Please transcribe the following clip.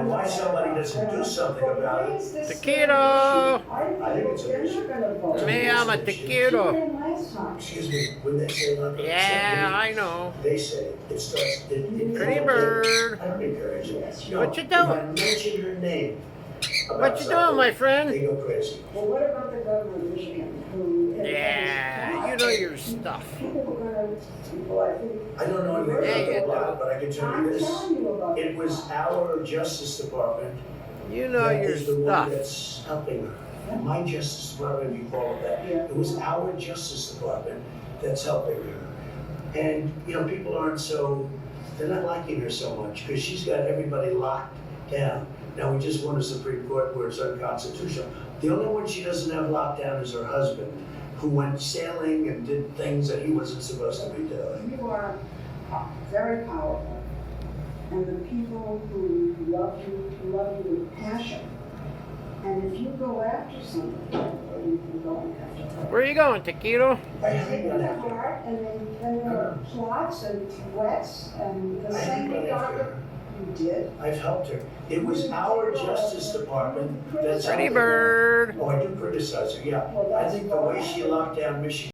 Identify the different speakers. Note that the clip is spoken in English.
Speaker 1: Now, why somebody doesn't do something about it,
Speaker 2: Taquito!
Speaker 1: I think it's an issue.
Speaker 2: Me, I'm a taquito.
Speaker 1: Excuse me, when they say not to
Speaker 2: Yeah, I know.
Speaker 1: they say it starts.
Speaker 2: Pretty bird.
Speaker 1: I don't encourage it. No,
Speaker 2: What you
Speaker 1: if I
Speaker 2: doing?
Speaker 1: mention her name,
Speaker 2: What you doing, my friend?
Speaker 1: they go crazy.
Speaker 3: Well, what about the governor of Michigan who...
Speaker 2: Yeah, you know your stuff.
Speaker 3: People were gonna, well, I think...
Speaker 1: I don't know anything
Speaker 2: Yeah,
Speaker 1: about
Speaker 2: you
Speaker 1: the
Speaker 2: do.
Speaker 1: law, but I can tell
Speaker 3: I'm
Speaker 1: you this.
Speaker 3: telling you about
Speaker 1: It was our Justice Department
Speaker 2: You know
Speaker 1: that
Speaker 2: your
Speaker 1: is the one
Speaker 2: stuff.
Speaker 1: that's helping her. And my Justice Department, you call it that.
Speaker 3: Yeah.
Speaker 1: It was our Justice Department that's helping her. And, you know, people aren't so, they're not liking her so much because she's got everybody locked down. Now, we just won a Supreme Court where it's unconstitutional. The only one she doesn't have locked down is her husband, who went sailing and did things that he wasn't supposed to be doing.
Speaker 3: You are very powerful, and the people who love you with passion. And if you go after somebody, or you can go after her.
Speaker 2: Where you going, Taquito?
Speaker 1: I
Speaker 3: They
Speaker 1: haven't
Speaker 3: take
Speaker 1: gone
Speaker 3: it
Speaker 1: after her.
Speaker 3: apart, and then there are plots and threats, and the
Speaker 1: I haven't
Speaker 3: same
Speaker 1: gone
Speaker 3: thing
Speaker 1: after her.
Speaker 3: you did.
Speaker 1: I've helped her. It was our Justice Department that's
Speaker 2: Pretty
Speaker 1: helping her.
Speaker 2: bird.
Speaker 1: Oh, I do criticize her, yeah. I think the way she locked down Michigan